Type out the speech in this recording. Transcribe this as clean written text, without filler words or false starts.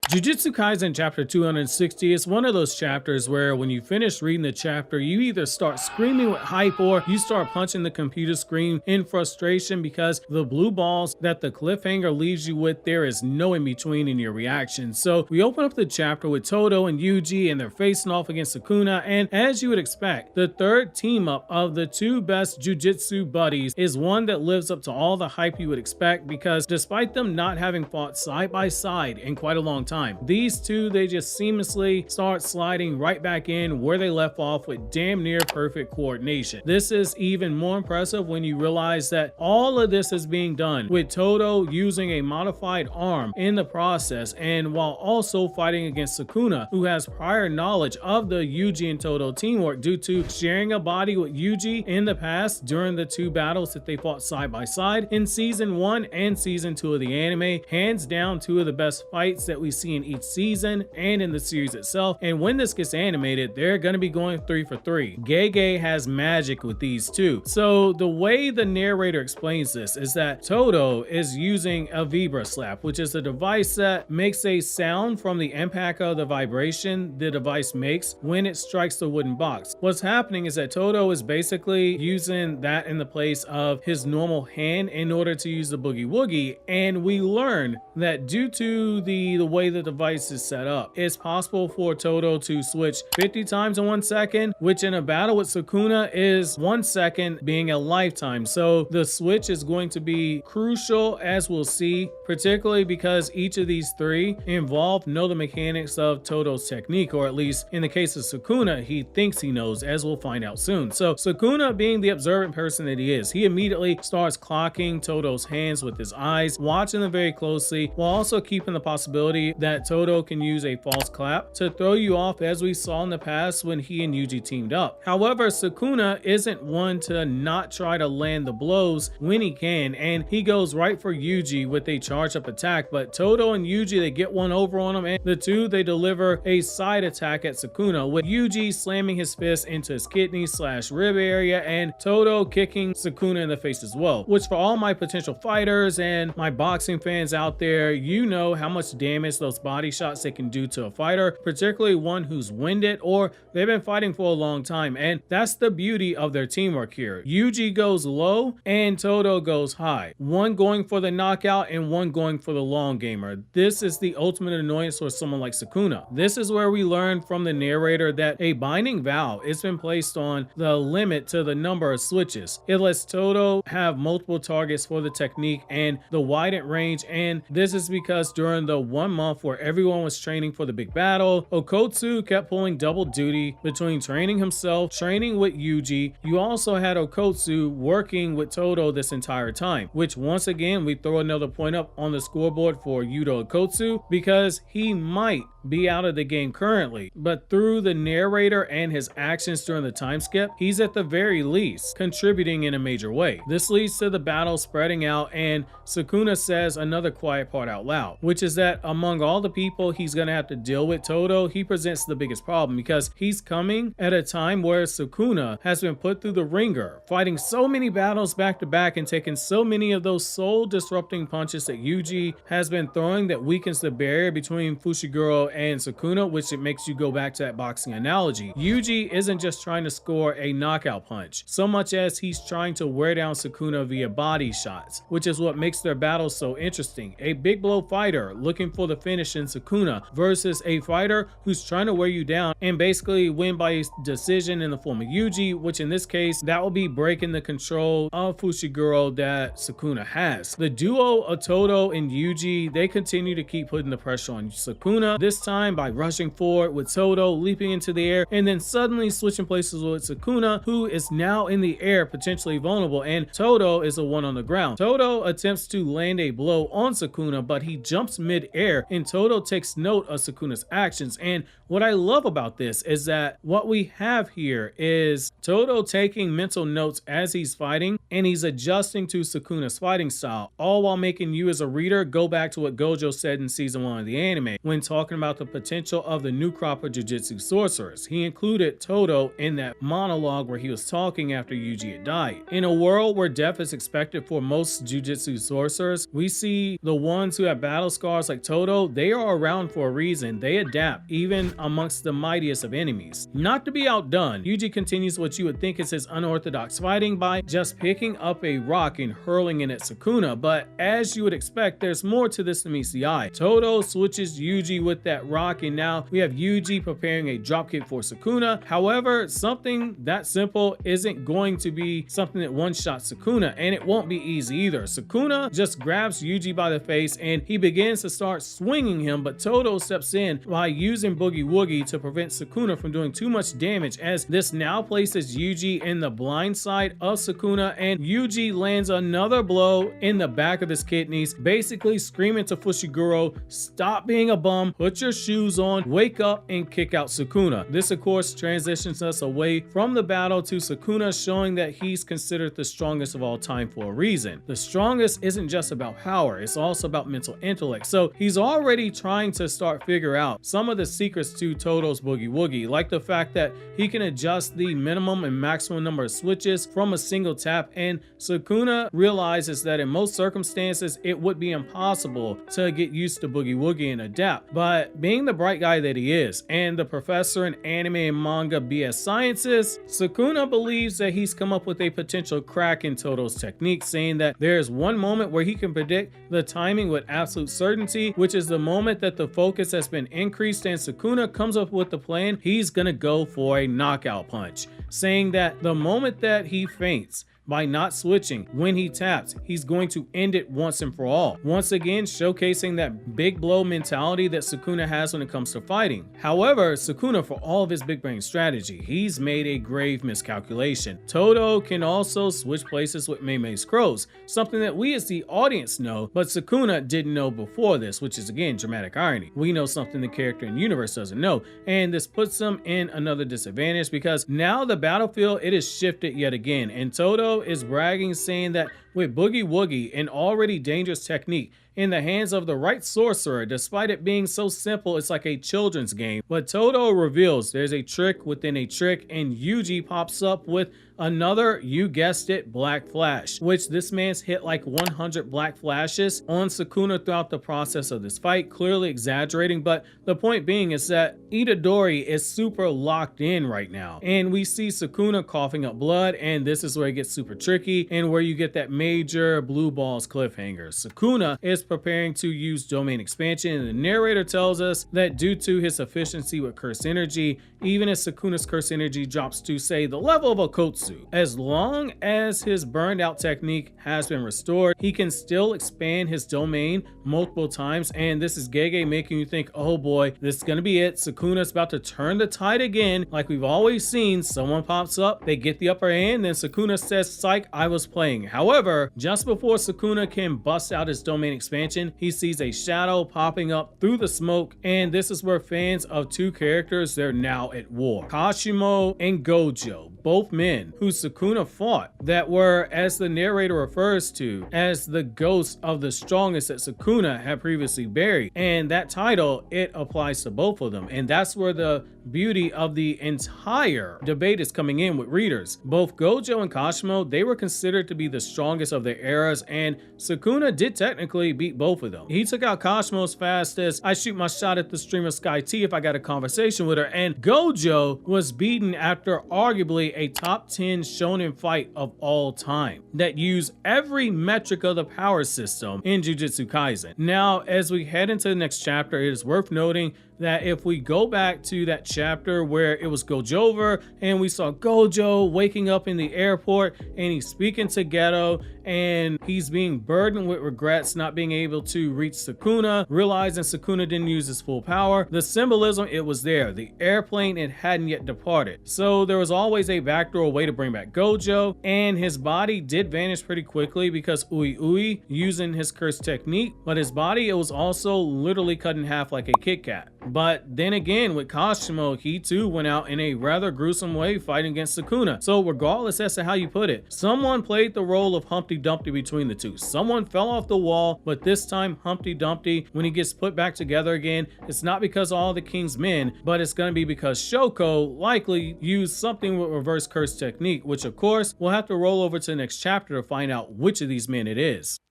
Jujutsu Kaisen chapter 260 is one of those chapters where when you finish reading the chapter, you either start screaming with hype or you start punching the computer screen in frustration because the blue balls that the cliffhanger leaves you with, there is no in between in your reaction. So we open up the chapter with Todo and Yuji and they're facing off against Sukuna, and as you would expect, the third team up of the two best Jujutsu buddies is one that lives up to all the hype you would expect, because despite them not having fought side by side in quite a long time, these two, they just seamlessly start sliding right back in where they left off with damn near perfect coordination. This is even more impressive when you realize that all of this is being done with Todo using a modified arm in the process, and while also fighting against Sukuna, who has prior knowledge of the Yuji and Todo teamwork due to sharing a body with Yuji in the past during the two battles that they fought side by side in season 1 and season 2 of the anime. Hands down, two of the best fights that we see in each season and in the series itself, and when this gets animated, they're going to be going 3 for 3. Gege has magic with these two. So the way the narrator explains this is that Todo is using a vibra slap, which is a device that makes a sound from the impact of the vibration the device makes when it strikes the wooden box. What's happening is that Todo is basically using that in the place of his normal hand in order to use the Boogie Wogie, and we learn that due to the way the device is set up, it's possible for Todo to switch 50 times in 1 second, which in a battle with Sukuna is 1 second being a lifetime. So the switch is going to be crucial, as we'll see, particularly because each of these three involved know the mechanics of Todo's technique, or at least in the case of Sukuna, he thinks he knows, as we'll find out soon. So Sukuna, being the observant person that he is, he immediately starts clocking Todo's hands with his eyes, watching them very closely, while also keeping the possibility that Todo can use a false clap to throw you off, as we saw in the past when he and Yuji teamed up. However, Sukuna isn't one to not try to land the blows when he can, and he goes right for Yuji with a charge up attack, but Todo and Yuji, they get one over on him, and the two, they deliver a side attack at Sukuna, with Yuji slamming his fist into his kidney / rib area, and Todo kicking Sukuna in the face as well, which for all my potential fighters and my boxing fans out there, you know how much damage those body shots they can do to a fighter, particularly one who's winded or they've been fighting for a long time, and that's the beauty of their teamwork here. Yuji goes low and Todo goes high, one going for the knockout and one going for the long gamer. This is the ultimate annoyance for someone like Sukuna. This is where we learn from the narrator that a binding vow has been placed on the limit to the number of switches. It lets Todo have multiple targets for the technique and the widened range, and this is because during the 1 month where everyone was training for the big battle, Okotsu kept pulling double duty between training himself, training with Yuji. You also had Okotsu working with Todo this entire time, which once again, we throw another point up on the scoreboard for Yuto Okotsu, because he might be out of the game currently, but through the narrator and his actions during the time skip, he's at the very least contributing in a major way. This leads to the battle spreading out, and Sukuna says another quiet part out loud, which is that among all the people he's gonna have to deal with, Todo, he presents the biggest problem, because he's coming at a time where Sukuna has been put through the ringer, fighting so many battles back to back and taking so many of those soul disrupting punches that Yuji has been throwing that weakens the barrier between Fushiguro and Sukuna, which it makes you go back to that boxing analogy. Yuji isn't just trying to score a knockout punch so much as he's trying to wear down Sukuna via body shots, which is what makes their battle so interesting. A big blow fighter looking for the finish in Sukuna versus a fighter who's trying to wear you down and basically win by decision in the form of Yuji, which in this case, that will be breaking the control of Fushiguro that Sukuna has. The duo of Todo and Yuji, they continue to keep putting the pressure on Sukuna, this time by rushing forward with Todo leaping into the air and then suddenly switching places with Sukuna, who is now in the air, potentially vulnerable, and Todo is the one on the ground. Todo attempts to land a blow on Sukuna, but he jumps mid-air and Todo takes note of Sukuna's actions. And what I love about this is that what we have here is Todo taking mental notes as he's fighting, and he's adjusting to Sukuna's fighting style, all while making you as a reader go back to what Gojo said in season 1 of the anime when talking about about the potential of the new crop of Jujutsu sorcerers. He included Todo in that monologue where he was talking after Yuji had died. In a world where death is expected for most Jujutsu sorcerers, we see the ones who have battle scars like Todo, they are around for a reason. They adapt, even amongst the mightiest of enemies. Not to be outdone, Yuji continues what you would think is his unorthodox fighting by just picking up a rock and hurling it at Sukuna, but as you would expect, there's more to this than meets the eye. Todo switches Yuji with that rock, and now we have Yuji preparing a dropkick for Sukuna. However, something that simple isn't going to be something that one-shots Sukuna, and it won't be easy either. Sukuna just grabs Yuji by the face and he begins to start swinging him, but Todo steps in by using Boogie Wogie to prevent Sukuna from doing too much damage, as this now places Yuji in the blind side of Sukuna, and Yuji lands another blow in the back of his kidneys, basically screaming to Fushiguro, stop being a bum, put your shoes on, wake up, and kick out Sukuna. This of course transitions us away from the battle to Sukuna showing that he's considered the strongest of all time for a reason. The strongest isn't just about power, it's also about mental intellect. So he's already trying to start figure out some of the secrets to Todo's Boogie Wogie, like the fact that he can adjust the minimum and maximum number of switches from a single tap, and Sukuna realizes that in most circumstances it would be impossible to get used to Boogie Wogie and adapt. But being the bright guy that he is, and the professor in anime and manga BS sciences, Sukuna believes that he's come up with a potential crack in Todo's technique, saying that there's one moment where he can predict the timing with absolute certainty, which is the moment that the focus has been increased and Sukuna comes up with the plan. He's gonna go for a knockout punch, saying that the moment that he faints by not switching when he taps, he's going to end it once and for all. Once again, showcasing that big blow mentality that Sukuna has when it comes to fighting. However, Sukuna, for all of his big brain strategy, he's made a grave miscalculation. Todo can also switch places with Mei's crows, something that we as the audience know, but Sukuna didn't know before this, which is again dramatic irony. We know something the character in the universe doesn't know, and this puts him in another disadvantage because now the battlefield, it is shifted yet again, and Todo is bragging, saying that with Boogie Wogie, an already dangerous technique, in the hands of the right sorcerer, despite it being so simple it's like a children's game, but Todo reveals there's a trick within a trick, and Yuji pops up with another, you guessed it, black flash, which this man's hit like 100 black flashes on Sukuna throughout the process of this fight, clearly exaggerating, but the point being is that Itadori is super locked in right now, and we see Sukuna coughing up blood, and this is where it gets super tricky and where you get that major blue balls cliffhanger. Sukuna is preparing to use domain expansion, and the narrator tells us that due to his efficiency with curse energy, even as Sukuna's curse energy drops to say the level of a Kotsu, as long as his burned out technique has been restored, he can still expand his domain multiple times, and this is Gege making you think, oh boy, this is gonna be it. Sukuna's about to turn the tide again, like we've always seen. Someone pops up, they get the upper hand, then Sukuna says, psych, I was playing. However, just before Sukuna can bust out his domain expansion, he sees a shadow popping up through the smoke, and this is where fans of two characters, they're now at war. Kashimo and Gojo, both men who Sukuna fought, that were, as the narrator refers to, as the ghosts of the strongest that Sukuna had previously buried, and that title, it applies to both of them, and that's where the beauty of the entire debate is coming in with readers. Both Gojo and Kashimo, they were considered to be the strongest of their eras, and Sukuna did technically beat both of them. He took out Kashimo as fast as I shoot my shot at the streamer Sky T if I got a conversation with her, and Gojo was beaten after arguably a top 10 shonen fight of all time that used every metric of the power system in Jujutsu Kaisen. Now, as we head into the next chapter, it is worth noting that if we go back to that chapter where it was Gojover and we saw Gojo waking up in the airport and he's speaking to Geto and he's being burdened with regrets not being able to reach Sukuna, realizing Sukuna didn't use his full power, the symbolism, it was there. The airplane, it hadn't yet departed. So there was always a backdoor way to bring back Gojo, and his body did vanish pretty quickly because Ui using his curse technique, but his body, it was also literally cut in half like a Kit Kat. But then again, with Kashimo, he too went out in a rather gruesome way fighting against Sukuna. So regardless as to how you put it, someone played the role of Humpty Dumpty between the two. Someone fell off the wall, but this time Humpty Dumpty, when he gets put back together again, it's not because of all the king's men, but it's going to be because Shoko likely used something with reverse curse technique, which of course we'll have to roll over to the next chapter to find out which of these men it is.